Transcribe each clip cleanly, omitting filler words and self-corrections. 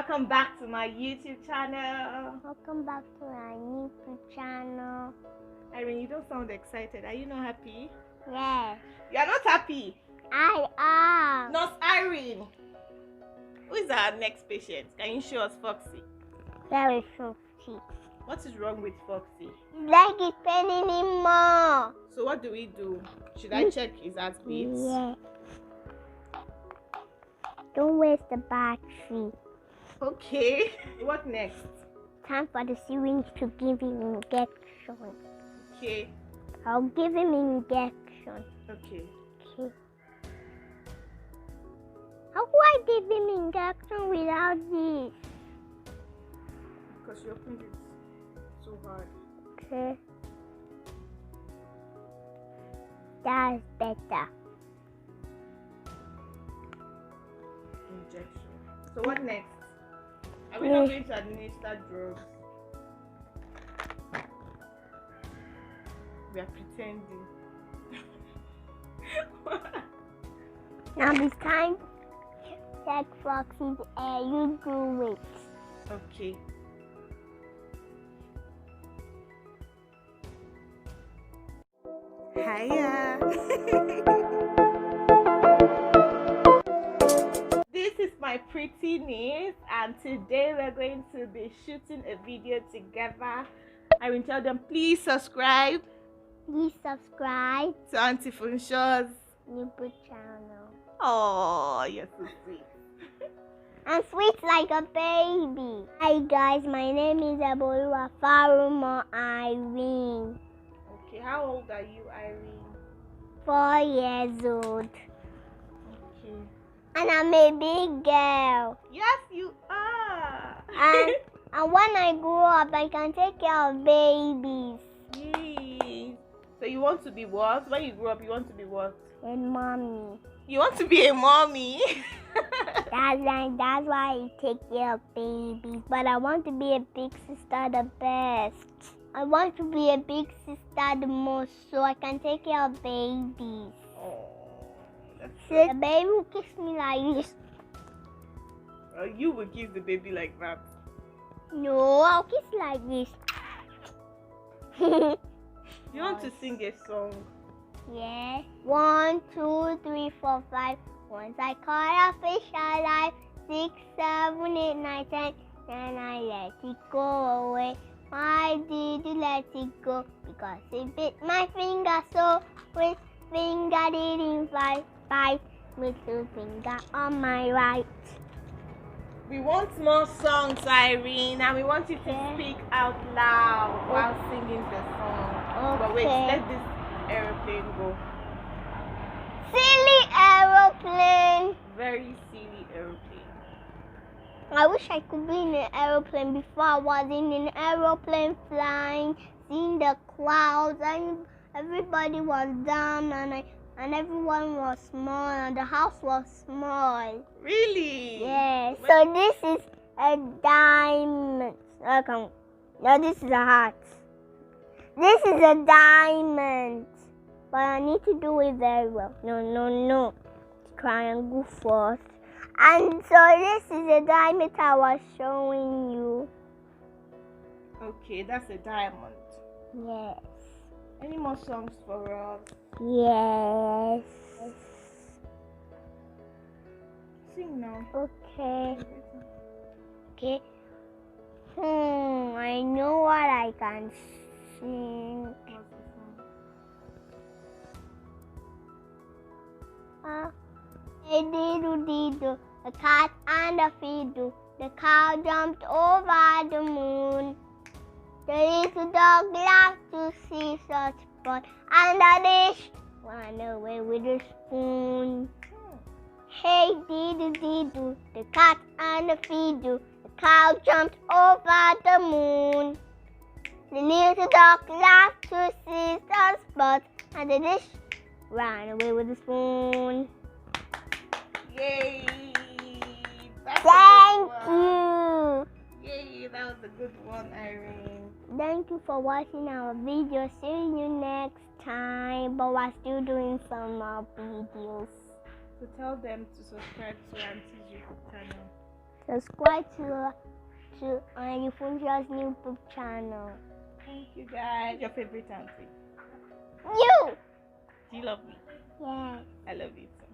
Welcome back to my YouTube channel. Welcome back to our YouTube channel. Irene, you don't sound excited. Are you not happy? Yes. You are not happy? I am. Nurse Irene. Who is our next patient? Can you show us Foxy? Very Foxy. What is wrong with Foxy? Leg is paining him more. So what do we do? Should I check his heartbeat? Yeah. Don't waste the battery. Okay. What next? Time for the syringe to give him injection. Okay. I'll give him injection. Okay. Okay. How do I give him injection without this? Because you opened it so hard. Okay. That's better. Injection. So what next? Are we not going to administer drugs? We are pretending. Now it's time to check Foxy's air. You do it. Okay. Hiya. This is my pretty niece, and today we're going to be shooting a video together. I will tell them, please subscribe. Please subscribe To Auntie Funshaw's YouTube channel. Oh, you're so sweet. I'm sweet like a baby. Hi guys, my name is Eboluwa Farumo Irene. Okay, how old are you, Irene? 4 years old. Okay. And I'm a big girl. Yes, you are. And when I grow up, I can take care of babies. Yay. So you want to be what? When you grow up, you want to be what? And mommy. You want to be a mommy? That's why I take care of babies. But I want to be a big sister the best. I want to be a big sister the most so I can take care of babies. Oh, that's So the baby will kiss me like this. you will kiss the baby like that. No, I'll kiss like this. You want to sing a song? Yes. 1, 2, 3, 4, 5. Once I caught a fish alive. 6, 7, 8, 9, 10. Then I let it go away. Why did you let it go? Because it bit my finger, so with finger didn't bite. Little finger on my right. We want more songs, Irene, and we want you to speak out loud while singing the song. But wait, let this aeroplane go. Silly aeroplane. Very silly aeroplane. I wish I could be in an aeroplane before I was in an aeroplane flying, seeing the clouds, and everybody was down, and everyone was small, and the house was small. Really? Yes. So this is a diamond. Okay. No, this is a heart. This is a diamond. But I need to do it very well. No. Triangle first. And so this is a diamond I was showing you. Okay, that's a diamond. Yes. Any more songs for us? Yes. Sing now. Okay. I know what I can sing. A diddle, the cat and the fiddle. The cow jumped over the moon. The little dog laughed to see such fun, and the dish ran away with the spoon. Hey diddle, the cat and the fiddle. The cow jumped over the moon. The little dog laughed to see such fun, and the dish ran away with the spoon. Yay! Thank you. Yay, that was a good one, Irene. Thank you for watching our video. See you next time. But we're still doing some more videos. So tell them to subscribe to Auntie's YouTube channel. Subscribe to Auntie Funja's new YouTube channel. Thank you guys. Your favorite auntie? You! Do you love me? Yes. I love you too.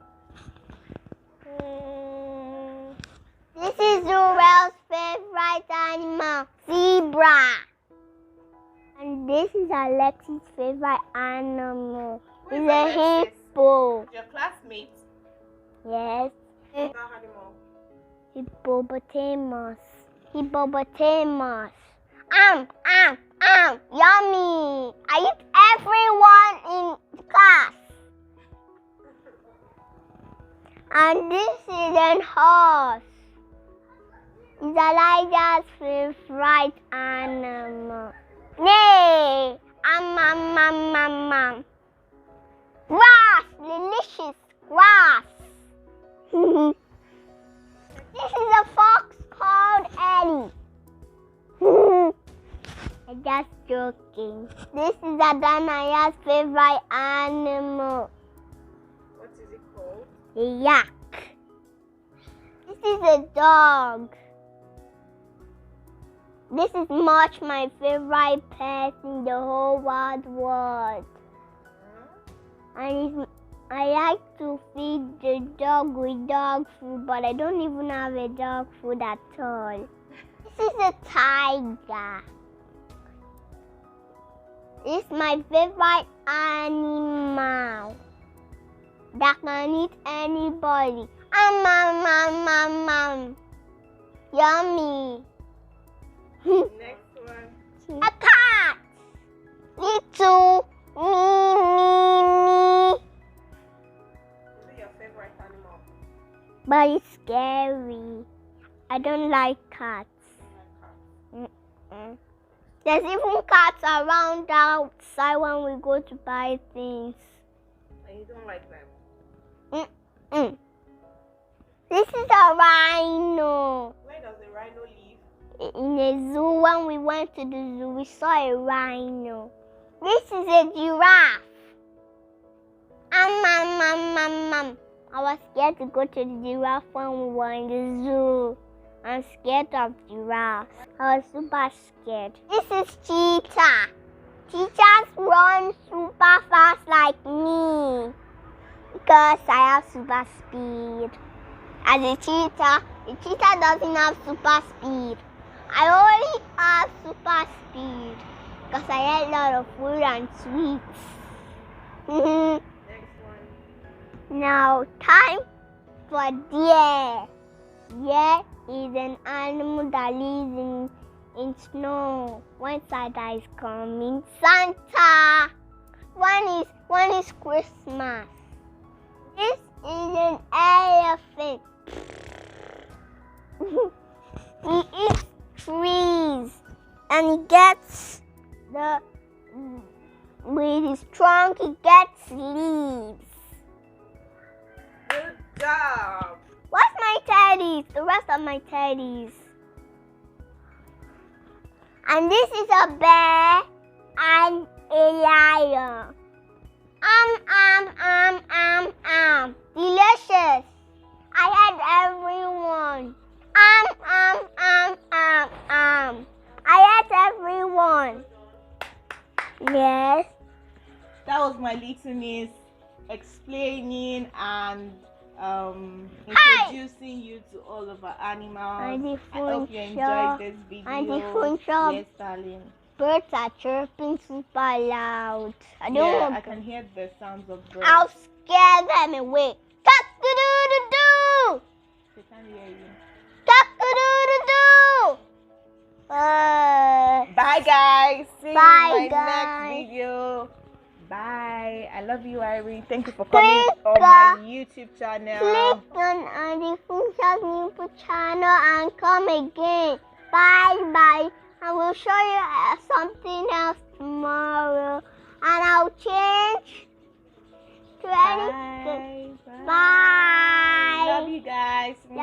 This is Zurel's favorite animal, zebra. And this is Alexi's favorite animal. Who is It's a Alexis? hippo. Your classmate? Yes. That animal. Hippopotamus. Hippopotamus. Yummy. I eat everyone in class. And this is a horse. It's Elijah's favorite animal. Nay. Grass. Delicious grass. This is a fox called Eddie. I'm just joking. This is Adanaya's favorite animal. What is it called? A yak. This is a dog. This is much my favorite pet in the whole wide world. And I like to feed the dog with dog food, but I don't even have a dog food at all. This is a tiger. It's my favorite animal that can eat anybody. Yummy. Next one. A cat. Little me. Is it your favorite animal? But it's scary. I don't like cats. There's even cats around outside when we go to buy things. And you don't like them? This is a rhino. Where does the rhino live? In a zoo, when we went to the zoo, we saw a rhino. This is a giraffe. I was scared to go to the giraffe when we were in the zoo. I'm scared of giraffes. I was super scared. This is cheetah. Cheetahs run super fast like me because I have super speed. As a cheetah doesn't have super speed. I only have super speed because I ate a lot of food and sweets. Next one. Now, time for deer. Deer is an animal that lives in snow. When Santa is coming, Santa. When is Christmas? This is an elephant. He eats trees and he gets with his trunk he gets leaves. Good job. What's my teddies? The rest of my teddies. And this is a bear and a lion. Delicious. I had everyone. I ate everyone. Yes. That was my little niece explaining and introducing you to all of our animals. I hope you enjoyed this video. Yes, darling. Birds are chirping super loud. I can hear the sounds of birds. I'll scare them away. Cock-a-doodle-doo! They can't hear you. Cock-a-doodle-doo! Bye, guys. See you in my guys. next video. Bye. I love you, Irene. Thank you for coming on my YouTube channel. Click on Auntie Funja's YouTube channel and come again. Bye. I will show you something else tomorrow. And I'll change to anything. Bye. Bye. Love you guys. Love